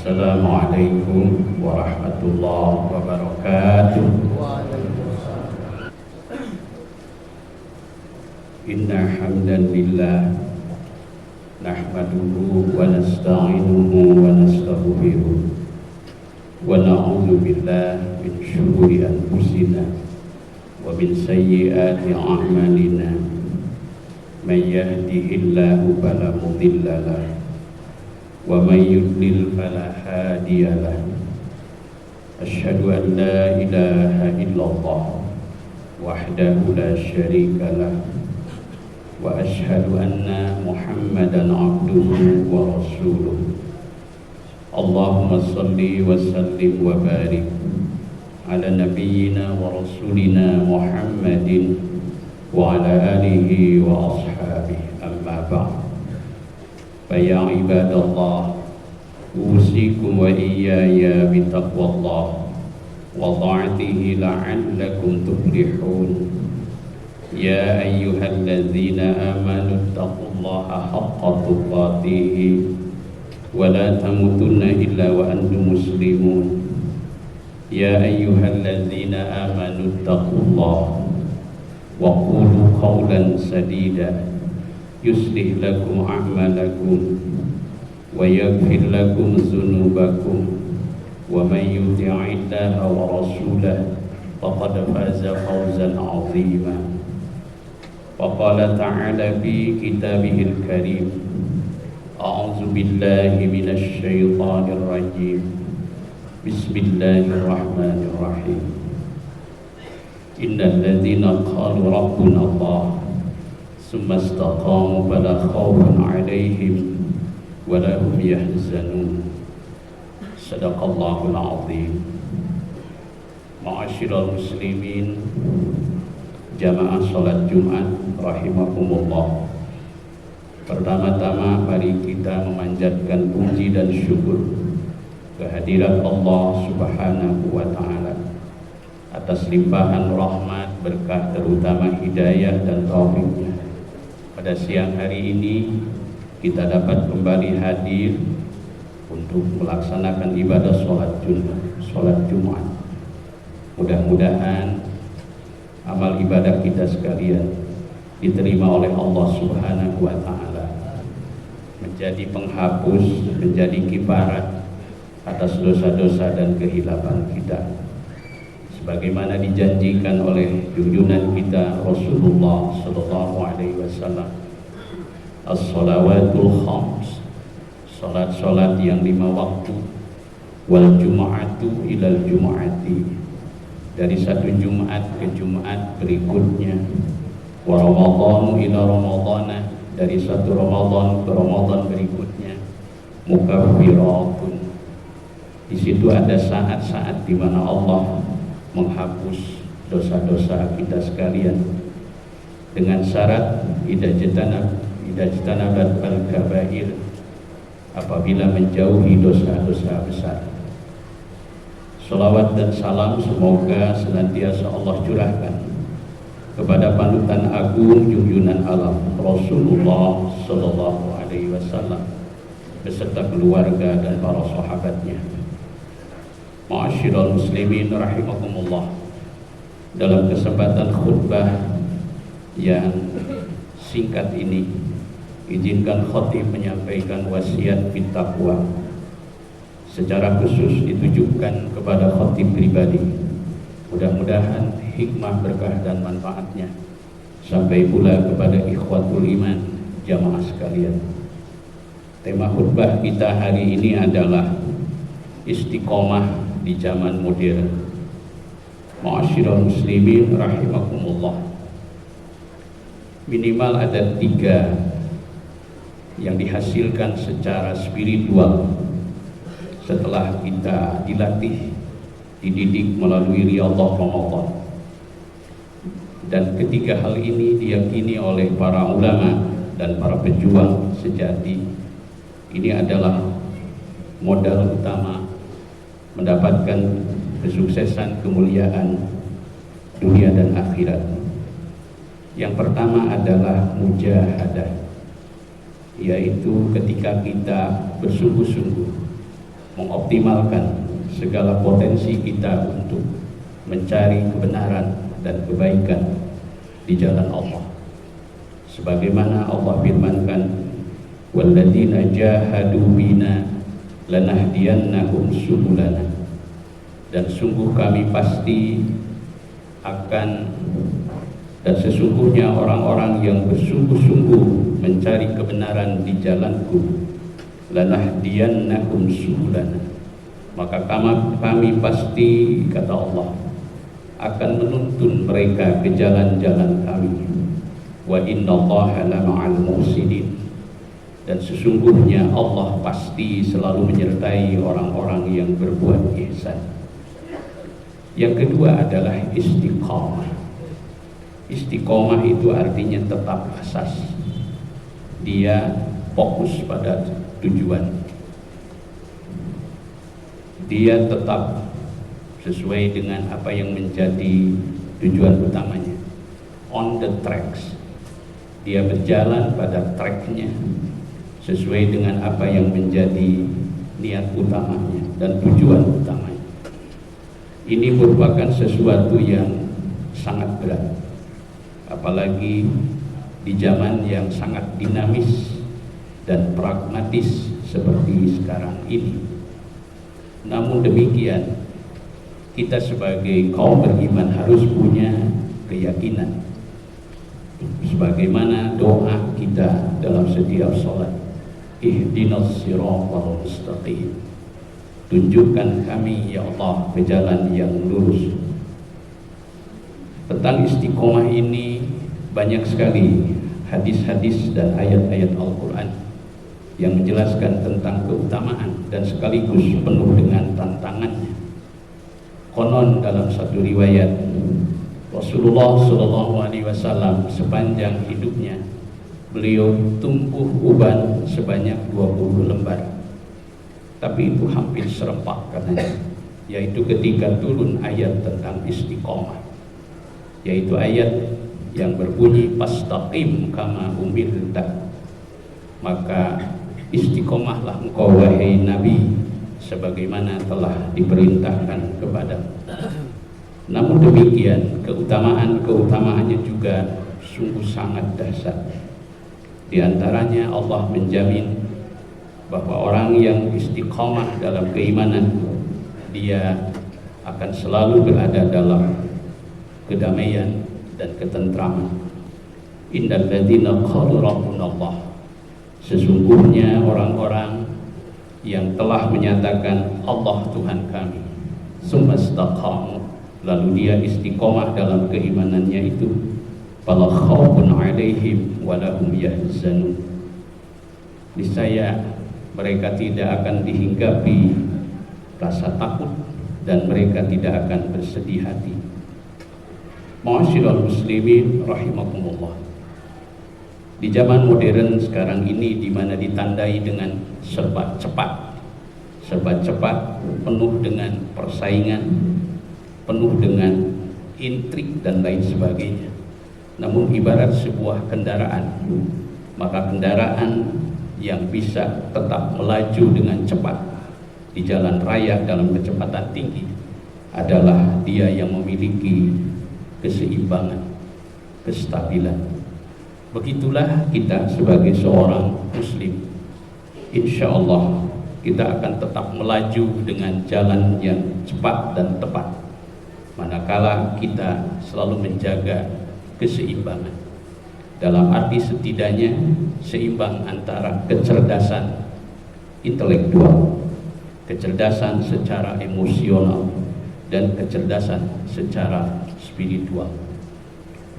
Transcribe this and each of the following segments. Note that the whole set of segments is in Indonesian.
Assalamualaikum warahmatullahi wabarakatuh. Inna hamdanillah nahmaduhu wa nasta'inuhu wa nastaghfiruh wa na'udzu billahi min syururi anfusina wa min sayyiati a'malina. May yahdihillahu fala mudilla lahu wa may yudlil fala hadiya lahu. Asyhadu an la ilaha illallah wahdahu la syarika lahu wa asyhadu anna Muhammadan abduhu wa rasuluh. Allahumma salli wa sallim wa barik ala nabiyyina wa rasulina Muhammadin wa ala alihi wa ashabihi, amma ba'd. Ya ibadallah, usikum wa iyaya bitaqwallah wa ta'atihi la'allakum tuflihun. Ya ayyuhalladzina amanu taqullaha haqqa tuqatih wa la tamutunna illa wa antum muslimun. Ya ayyuhalladzina amanu taqullaha wa qulu qawlan sadida yuslih lakum a'malakum wa yaghfir lakum dzunubakum wa may yuti'illaha wa rasulahu faqad faza fawzan 'azima. Wa qala ta'ala fi kitabihil karim, a'udzu billahi minasy syaithanir rajim. Bismillahirrahmanirrahim. Innal ladzina qalu rabbuna Allah summa istaqamu fala khaufun 'alaihim wa la hum yahzanun. Shadaqallahul 'azim. Ma'asyiral muslimin, jamaah salat Jumat rahimakumullah. Pertama-tama mari kita memanjatkan puji dan syukur kehadirat Allah Subhanahu wa taala atas limpahan rahmat, berkah, terutama hidayah dan taufiknya. Pada siang hari ini kita dapat kembali hadir untuk melaksanakan ibadah sholat Jumat. Mudah-mudahan amal ibadah kita sekalian diterima oleh Allah Subhanahu wa taala, menjadi penghapus, menjadi kifarat atas dosa-dosa dan kehilapan kita, sebagaimana dijanjikan oleh junjungan kita Rasulullah sallallahu alaihi wasallam. As-shalawatul khams, salat-salat yang 5 waktu, wal jum'atu ilal jum'ati, dari satu Jumat ke Jumat berikutnya, wa ramadhanu ila ramadhana, dari satu Ramadan ke Ramadan berikutnya, mukaffiratun. Di situ ada saat-saat di mana Allah menghapus dosa-dosa kita sekalian, dengan syarat idza jtanabat al-kabair, apabila menjauhi dosa-dosa besar. Salawat dan salam semoga senantiasa Allah curahkan kepada panutan agung junjungan alam Rasulullah sallallahu alaihi wasallam beserta keluarga dan para sahabatnya. Ma'asyiral muslimin rahimakumullah, dalam kesempatan khutbah yang singkat ini, izinkan khatib menyampaikan wasiat bittaqwa secara khusus ditujukan kepada khatib pribadi. Mudah-mudahan hikmah, berkah dan manfaatnya sampai pula kepada ikhwatul iman, jamaah sekalian. Tema khutbah kita hari ini adalah istiqomah di zaman modern. Ma'asyiral muslimin rahimakumullah, minimal ada 3 yang dihasilkan secara spiritual setelah kita dilatih, dididik melalui riyadhah Ramadan. Dan ketiga hal ini diyakini oleh para ulama dan para pejuang sejati. Ini adalah modal utama mendapatkan kesuksesan, kemuliaan dunia dan akhirat. Yang pertama adalah mujahadah, yaitu ketika kita bersungguh-sungguh mengoptimalkan segala potensi kita untuk mencari kebenaran dan kebaikan di jalan Allah. Sebagaimana Allah firmankan, walladzina jahadu bina lanahdiyannahum subulana, dan sungguh kami pasti akan, dan sesungguhnya orang-orang yang bersungguh-sungguh mencari kebenaran di jalanku, lanahdiyannahum subulana, maka kami pasti, kata Allah, akan menuntun mereka ke jalan-jalan kami. Wa innallaha lama'al muhsinin, dan sesungguhnya Allah pasti selalu menyertai orang-orang yang berbuat ihsan. Yang kedua adalah istiqamah. Istiqamah itu artinya tetap asas. Dia fokus pada tujuan. Dia tetap sesuai dengan apa yang menjadi tujuan utamanya. On the tracks. Dia berjalan pada tracknya sesuai dengan apa yang menjadi niat utamanya dan tujuan utamanya. Ini merupakan sesuatu yang sangat berat, apalagi di zaman yang sangat dinamis dan pragmatis seperti sekarang ini. Namun demikian, kita sebagai kaum beriman harus punya keyakinan, sebagaimana doa kita dalam setiap sholat, ihdinas siratal mustaqim, tunjukkan kami ya Allah ke jalan yang lurus. Tentang istiqomah ini banyak sekali hadis-hadis dan ayat-ayat Al-Quran yang menjelaskan tentang keutamaan dan sekaligus penuh dengan tantangannya. Konon dalam satu riwayat, Rasulullah SAW sepanjang hidupnya beliau tumbuh uban sebanyak 20 lembar. Tapi itu hampir serempak katanya, yaitu ketika turun ayat tentang istiqomah, yaitu ayat yang berbunyi fastaqim kama umirta, maka istiqomahlah engkau wahai Nabi sebagaimana telah diperintahkan kepada. Namun demikian, keutamaannya juga sungguh sangat dahsyat. Di antaranya Allah menjamin bahwa orang yang istiqomah dalam keimanan, dia akan selalu berada dalam kedamaian dan ketentraman. Innal ladzina qalu rabbunallah, sesungguhnya orang-orang yang telah menyatakan Allah Tuhan kami, summa istaqamu, lalu dia istiqomah dalam keimanannya itu, fala khaufun 'alaihim wa lahum yahzanun, niscaya mereka tidak akan dihinggapi rasa takut dan mereka tidak akan bersedih hati. Ma'asyiral muslimin rahimakumullah. Di zaman modern sekarang ini, di mana ditandai dengan serba cepat, penuh dengan persaingan, penuh dengan intrik dan lain sebagainya. Namun ibarat sebuah kendaraan, maka kendaraan yang bisa tetap melaju dengan cepat di jalan raya dalam kecepatan tinggi adalah dia yang memiliki keseimbangan, kestabilan. Begitulah kita sebagai seorang muslim, insya Allah kita akan tetap melaju dengan jalan yang cepat dan tepat, manakala kita selalu menjaga keseimbangan. Dalam arti setidaknya seimbang antara kecerdasan intelektual, kecerdasan secara emosional, dan kecerdasan secara spiritual.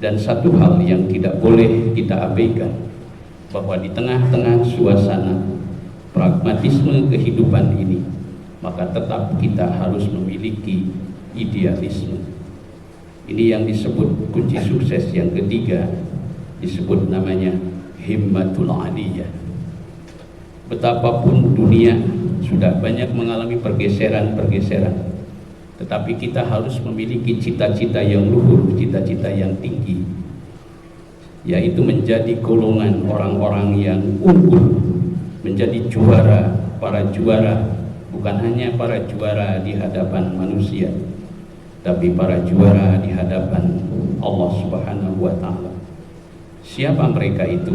Dan satu hal yang tidak boleh kita abaikan, bahwa di tengah-tengah suasana pragmatisme kehidupan ini, maka tetap kita harus memiliki idealisme. Ini yang disebut kunci sukses yang ketiga, disebut namanya himmatul aliyah. Betapapun dunia sudah banyak mengalami pergeseran-pergeseran, tetapi kita harus memiliki cita-cita yang luhur, cita-cita yang tinggi, yaitu menjadi golongan orang-orang yang unggul, menjadi juara, para juara, bukan hanya para juara di hadapan manusia, tapi para juara di hadapan Allah Subhanahu wa Ta'ala. Siapa mereka itu?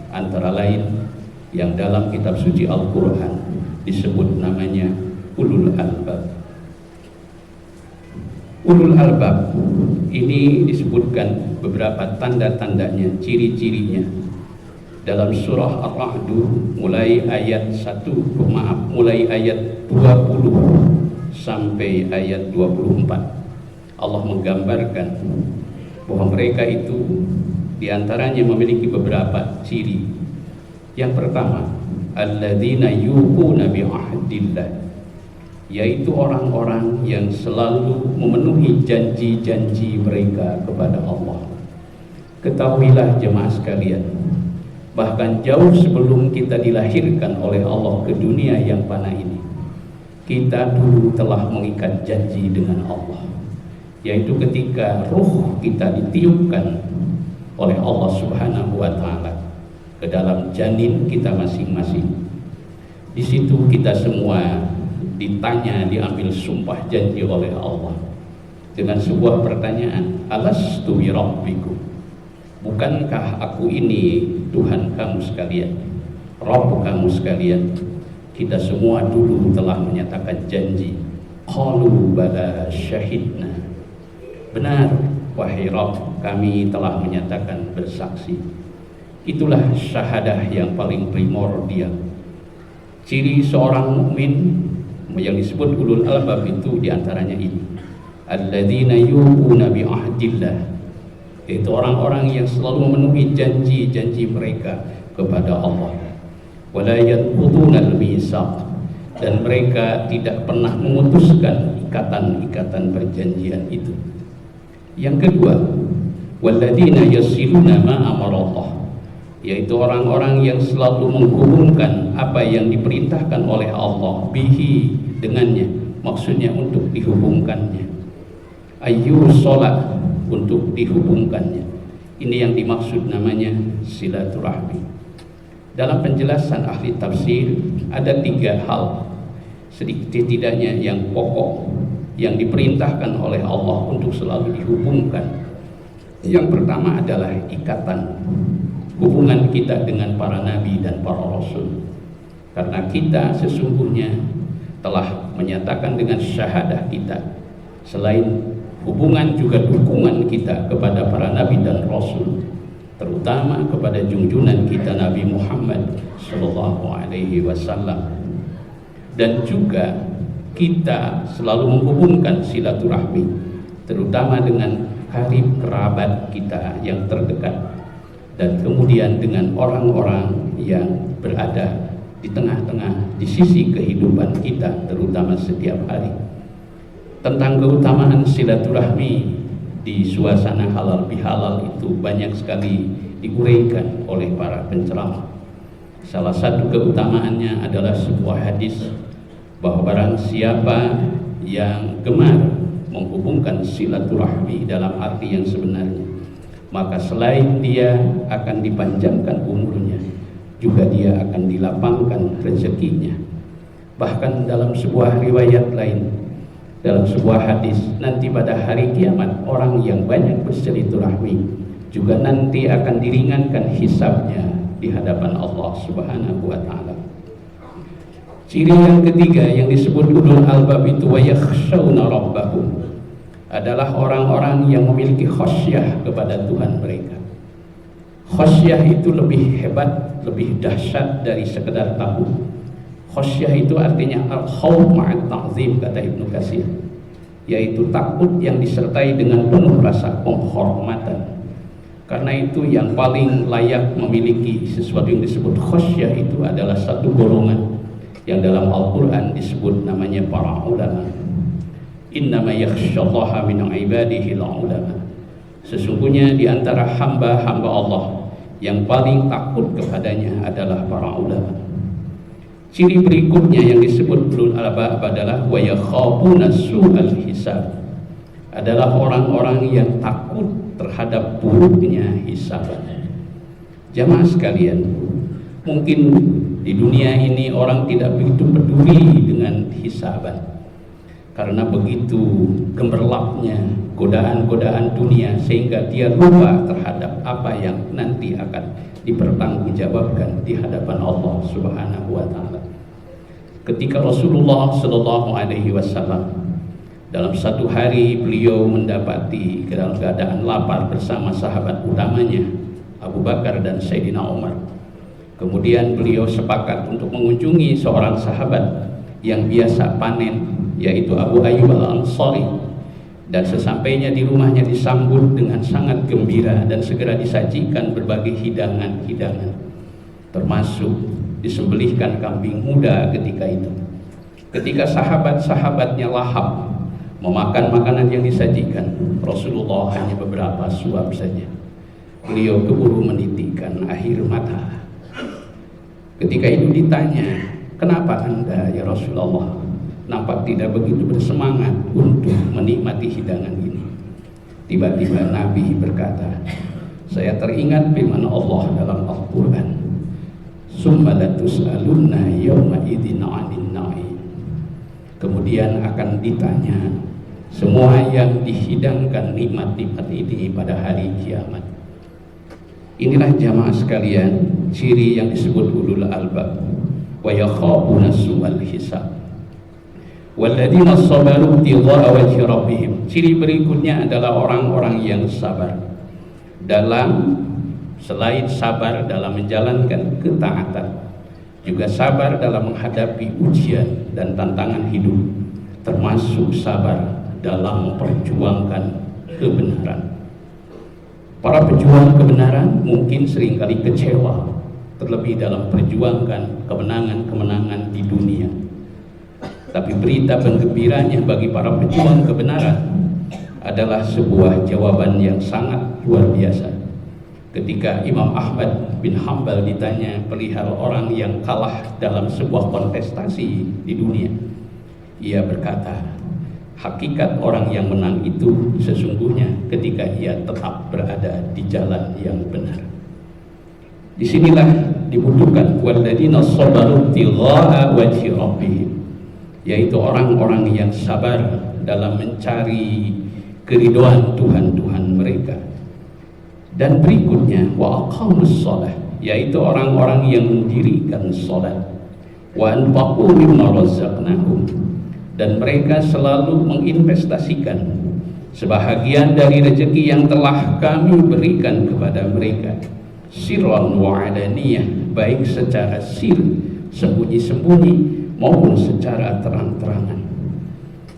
Antara lain yang dalam kitab suci Al-Quran disebut namanya ulul albab. Ulul albab ini disebutkan beberapa tanda-tandanya, ciri-cirinya dalam surah Ar-Ra'd mulai ayat 20 sampai ayat 24. Allah menggambarkan bahwa mereka itu diantaranya memiliki beberapa ciri. Yang pertama, alladzina yuquna bi ahdillah, yaitu orang-orang yang selalu memenuhi janji-janji mereka kepada Allah. Ketahuilah jemaah sekalian, bahkan jauh sebelum kita dilahirkan oleh Allah ke dunia yang fana ini, kita dulu telah mengikat janji dengan Allah, yaitu ketika ruh kita ditiupkan oleh Allah Subhanahu wa Ta'ala ke dalam janin kita masing-masing. Di situ kita semua ditanya, diambil sumpah janji oleh Allah dengan sebuah pertanyaan, alastu bi rabbikum, bukankah aku ini Tuhan kamu sekalian, Rabb kamu sekalian? Kita semua dulu telah menyatakan janji. Qalu bala syahidna, benar wahai Rabb, kami telah menyatakan bersaksi. Itulah syahadah yang paling primordial. Ciri seorang mukmin yang disebut ulul albab itu diantaranya ini, alladzina yuquna bi ahdillah, yaitu orang-orang yang selalu memenuhi janji-janji mereka kepada Allah. Wala yanquduna al-mitsaq, dan mereka tidak pernah memutuskan ikatan-ikatan perjanjian itu. Yang kedua, walladzina yasiluna ma amarallah, yaitu orang-orang yang selalu menghubungkan apa yang diperintahkan oleh Allah bihi, dengannya, maksudnya untuk dihubungkannya. Ayu sholat, untuk dihubungkannya. Ini yang dimaksud namanya silaturahmi. Dalam penjelasan ahli tafsir ada 3 hal setidaknya yang pokok yang diperintahkan oleh Allah untuk selalu dihubungkan. Yang pertama adalah ikatan, hubungan kita dengan para nabi dan para rasul, karena kita sesungguhnya telah menyatakan dengan syahadah kita, selain hubungan juga dukungan kita kepada para nabi dan rasul, terutama kepada junjungan kita Nabi Muhammad sallallahu alaihi wasallam. Dan juga kita selalu menghubungkan silaturahmi, terutama dengan karib kerabat kita yang terdekat, dan kemudian dengan orang-orang yang berada di tengah-tengah, di sisi kehidupan kita, terutama setiap hari. Tentang keutamaan silaturahmi di suasana halal bihalal itu banyak sekali diuraikan oleh para penceramah. Salah satu keutamaannya adalah sebuah hadis bahwa barang siapa yang gemar menghubungkan silaturahmi dalam arti yang sebenarnya, maka selain dia akan dipanjangkan umurnya, juga dia akan dilapangkan rezekinya. Bahkan dalam sebuah riwayat lain, dalam sebuah hadis, nanti pada hari kiamat orang yang banyak bersilaturahmi juga nanti akan diringankan hisabnya di hadapan Allah Subhanahu wa Ta'ala. Ciri yang ketiga yang disebut ulul albab itu, wa yakhshawna rabbahum, adalah orang-orang yang memiliki khasyah kepada Tuhan mereka. Khasyah itu lebih hebat, lebih dahsyat dari sekedar tahu. Khasyah itu artinya al-khawf ma'at ta'zim, kata Ibnu Katsir, yaitu takut yang disertai dengan penuh rasa penghormatan. Karena itu yang paling layak memiliki sesuatu yang disebut khasyah itu adalah satu golongan yang dalam Al-Quran disebut namanya para ulama. Innama yakhsyallaha min ibadihi al-ulama. Sesungguhnya di antara hamba-hamba Allah yang paling takut kepadanya adalah para ulama. Ciri berikutnya yang disebut ulul albab adalah wa yakhafuna su'al hisab, adalah orang-orang yang takut terhadap buruknya hisab. Jamaah sekalian, Mungkin di dunia ini orang tidak begitu peduli dengan hisaban, karena begitu gemerlapnya godaan-godaan dunia sehingga dia lupa terhadap apa yang nanti akan dipertanggungjawabkan di hadapan Allah Subhanahu wa taala. Ketika Rasulullah Shallallahu alaihi wasallam dalam satu hari beliau mendapati dalam keadaan lapar bersama sahabat utamanya Abu Bakar dan Sayyidina Umar. Kemudian beliau sepakat untuk mengunjungi seorang sahabat yang biasa panen, yaitu Abu Ayyub Al-Ansari. Dan sesampainya di rumahnya disambut dengan sangat gembira dan segera disajikan berbagai hidangan-hidangan, termasuk disembelihkan kambing muda ketika itu. Ketika sahabat-sahabatnya lahap memakan makanan yang disajikan, Rasulullah hanya beberapa suap saja. Beliau keburu menitikkan air mata. Ketika itu ditanya, kenapa Anda ya Rasulullah nampak tidak begitu bersemangat untuk menikmati hidangan ini? Tiba-tiba Nabi berkata, saya teringat firman Allah dalam Al-Quran, summa latus'alunna yawma idzin 'anil na'im. Kemudian akan ditanya semua yang dihidangkan nikmat-nikmat ini pada hari kiamat. Inilah jamaah sekalian ciri yang disebut ulul albab, wa yakhafuna su'al hisab. Walladzina sabaru ibtigha'a wajhi rabbihim. Ciri berikutnya adalah orang-orang yang sabar dalam, selain sabar dalam menjalankan ketaatan, juga sabar dalam menghadapi ujian dan tantangan hidup, termasuk sabar dalam memperjuangkan kebenaran. Para pejuang kebenaran mungkin seringkali kecewa, terlebih dalam perjuangkan kemenangan-kemenangan di dunia. Tapi berita penggembiranya bagi para pejuang kebenaran adalah sebuah jawaban yang sangat luar biasa. Ketika Imam Ahmad bin Hanbal ditanya perihal orang yang kalah dalam sebuah kontestasi di dunia, ia berkata, hakikat orang yang menang itu sesungguhnya ketika ia tetap berada di jalan yang benar. Disinilah dibutuhkan walladzina sabaru ibtigha'a wajhi rabbihim, yaitu orang-orang yang sabar dalam mencari keridhaan Tuhan mereka. Dan berikutnya wa aqamus shalah, yaitu orang-orang yang mendirikan salat, wa anfaqu mimma razaqnahum, dan mereka selalu menginvestasikan sebahagian dari rezeki yang telah kami berikan kepada mereka, sirran wa alaniyah, baik secara sir, sembunyi-sembunyi, maupun secara terang-terangan.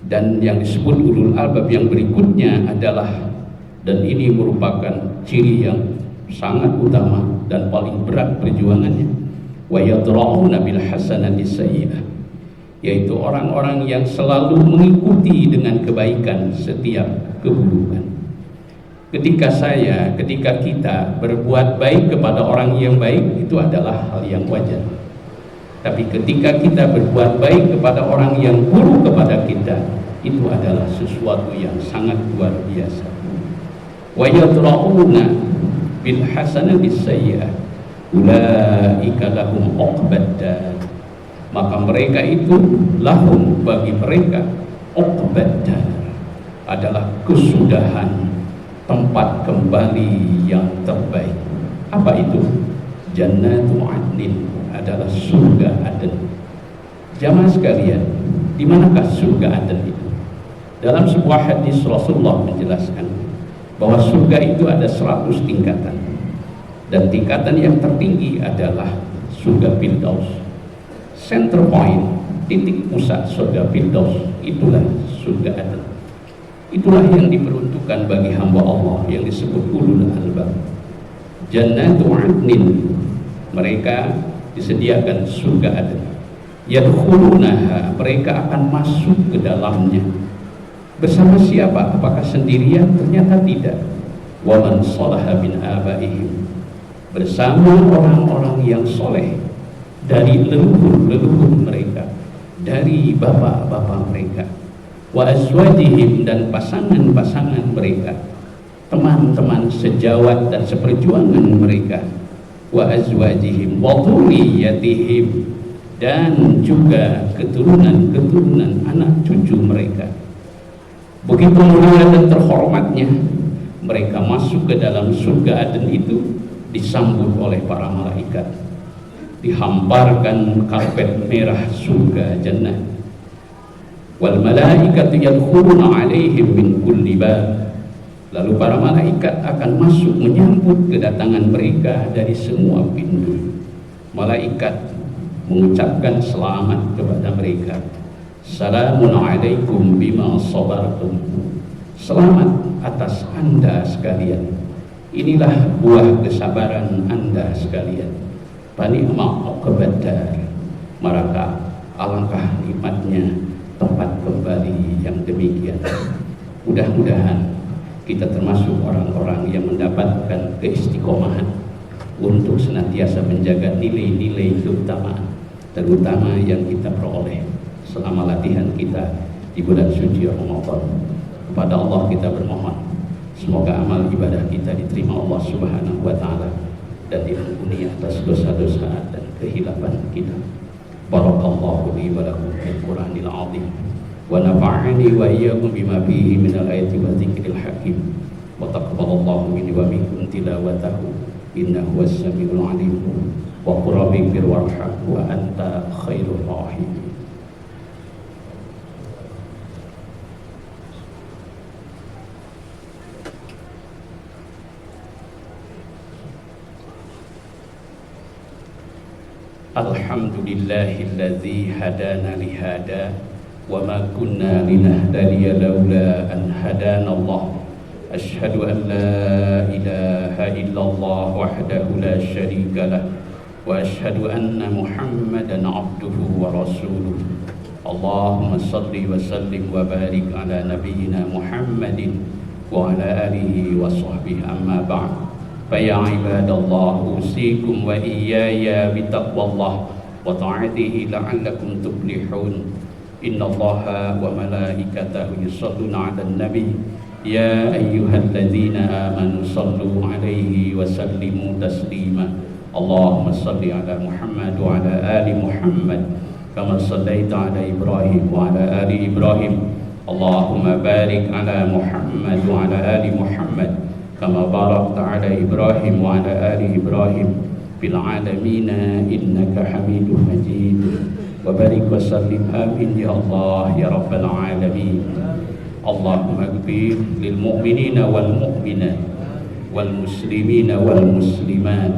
Dan yang disebut ulul albab yang berikutnya adalah, dan ini merupakan ciri yang sangat utama dan paling berat perjuangannya, wa yadra'una bil hasanati sayyi'ah, yaitu orang-orang yang selalu mengikuti dengan kebaikan setiap keburukan. Ketika kita berbuat baik kepada orang yang baik, itu adalah hal yang wajar. Tapi ketika kita berbuat baik kepada orang yang buruk kepada kita, itu adalah sesuatu yang sangat luar biasa. Wa yadra'una bil hasanati sayyi'ah ulaika lahum uqbad dar, maka mereka itu lahum, bagi mereka, uqbad dar adalah kesudahan, tempat kembali yang terbaik. Apa itu? Jannatu adnin, adalah surga Aden. Jamaah sekalian, di manakah surga Aden itu? Dalam sebuah hadis Rasulullah menjelaskan bahwa surga itu ada 100 tingkatan, dan tingkatan yang tertinggi adalah surga Firdaus. Center point, titik pusat surga Firdaus, itulah surga Aden. Itulah yang diperuntukkan bagi hamba Allah yang disebut ulul albab. Jannatu adnin, mereka disediakan surga Aden. Yadkhulunaha, mereka akan masuk ke dalamnya. Bersama siapa? Apakah sendirian? Ternyata tidak. Wa man salaha min abaihim, bersama orang-orang yang soleh dari leluhur mereka, dari bapak-bapak mereka. Wa azwajihim, dan pasangan-pasangan mereka, teman-teman sejawat dan seperjuangan mereka. wa azwajihim wa dhurriyyatihim, dan juga keturunan-keturunan anak cucu mereka. Begitu mulia dan terhormatnya mereka masuk ke dalam surga Aden itu, disambut oleh para malaikat, dihamparkan karpet merah surga jannah. Wal malaikatu yadkhuluna alaihim min kulli bab, lalu para malaikat akan masuk menyambut kedatangan mereka dari semua pintu. Malaikat mengucapkan selamat kepada mereka, salamun alaikum bima sabartum, selamat atas anda sekalian, inilah buah kesabaran anda sekalian. Fani'ma uqbad dar, maka alangkah nikmatnya tempat kembali yang demikian. Mudah-mudahan kita termasuk orang-orang yang mendapatkan keistiqomahan untuk senantiasa menjaga nilai-nilai keutamaan, terutama yang kita peroleh selama latihan kita di bulan suci Ramadan. Kepada Allah kita bermohon, semoga amal ibadah kita diterima Allah Subhanahu wa Ta'ala dan diampuni atas dosa-dosa dan kehilafan kita. Barakallahu li wa lakum fil Qur'anil azim, wa nafa'ani wa iyyakum bima fihi minal ayati wa dzikril hakim, wa taqabbalallahu minni wa minkum tilawatahu innahu was-sami'ul 'alim, wa qur rabbi fir warham wa anta khairur rahimin. Alhamdulillahilladzi hadana lihada wa ma kunna linahtadiya laula an hadana Allah. Asyhadu an la ilaha illallah wahdahu la syarika lah, wa asyhadu anna Muhammadan abduhu wa rasuluh. Allahumma salli wa sallim wa barik ala nabiyyina Muhammadin wa ala alihi wa sahbihi, amma ba'd. Faya ibadallah, usikum wa iyaya bitaqwallah wa ta'atihi la'allakum tuflihun. Innallaha wa malaikatahu yusalluna 'alan nabi ya ayyuhalladzina amanu sallu 'alaihi wa sallimu taslima. Allahumma salli ala Muhammad wa ala ali Muhammad kama sallaita ala Ibrahim wa ala ali Ibrahim. Allahumma barik ala Muhammad wa ala ali Muhammad kama barakta ala Ibrahim wa ala ali Ibrahim fil alamin innaka Hamidum Majid. Wa barik wa sallim amin ya Allah ya rabbal alamin. Allahumma ighfir lil mu'minina wal mu'minat wal muslimina wal muslimat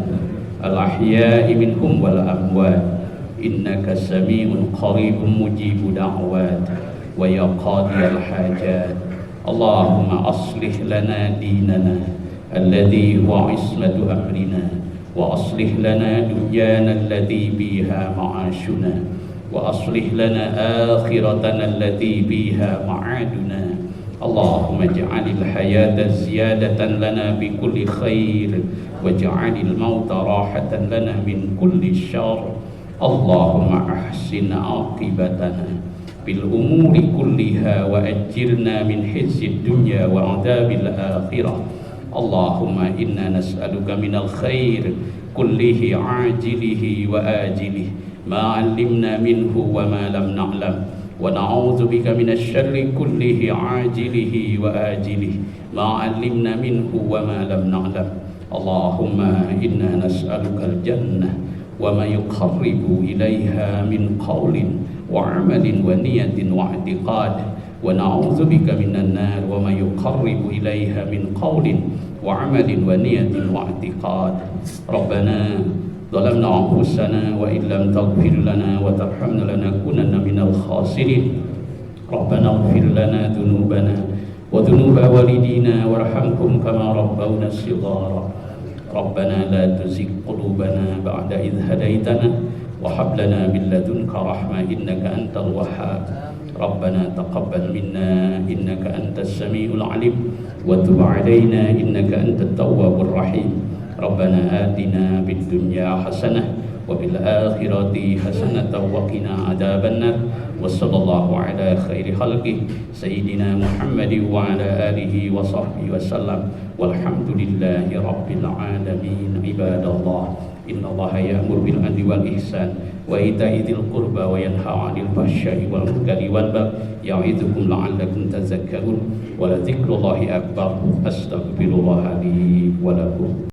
al ahya'i minhum wal amwat innaka sami'un qaribun mujibu da'wat wa ya qadiyal hajat. Allahumma aslih lana dinana alladhi huwa ismatu amrina, wa aslih lana dunyana alladhi biha ma'ashuna, wa aslih lana akhiratana alladhi biha ma'aduna. Allahumma ja'alil hayata ziyadatan lana bi kulli khair, wa ja'alil mauta rahatan lana min kulli syarr. Allahumma ahsin aqibatana bil umuri kulliha wa ajirna min khizyid dunya wa adzabil akhirah. Allahumma inna nas'aluka minal khair kullihi ajilihi wa ajilihi ma 'allimna minhu wa ma lam na'lam, wa na'udzu bika minasy syarri kullihi ajilihi wa ajilihi ma 'allimna minhu wa ma lam na'lam. Allahumma inna nas'aluka al-jannah wa ma yuqarribu ilaiha min qawlin wa amalin wa niyatin wa i'tiqad, wa na'udzu bika minan nar wa ma yuqarribu ilaiha min qawlin wa amalin wa niyatin wa i'tiqad. Rabbana zalamna anfusana wa in lam taghfir lana wa tarhamna lanakunanna minal khasirin. Rabbana ighfir lana dhunubana wa dhunuba walidina warhamhum kama rabbawna shighara. Rabbana la tuzigh qulubana ba'da idh hadaitana wa hab lana min ladunka rahmah innaka antal wahhab. Rabbana taqabbal minna innaka antas samiul alim wa tub alaina innaka antat tawwabur rahim. Rabbana atina fid dunya hasanah wa fil akhirati hasanatan wa qina adzabannar. Wa sallallahu ala khairi khalqi sayyidina Muhammadin wa ala alihi wa sahbihi wa sallam. Walhamdulillahi rabbil alamin. Ibadallah, Innallaha ya'muru bil 'adli wal ihsan wa ita'i dzil qurba wa yanha 'anil fahsya'i wal munkari wal baghi ya'idzukum la'allakum tadhakkarun wa la dzikrullahi akbar. Astaghfirullah li wa lakum.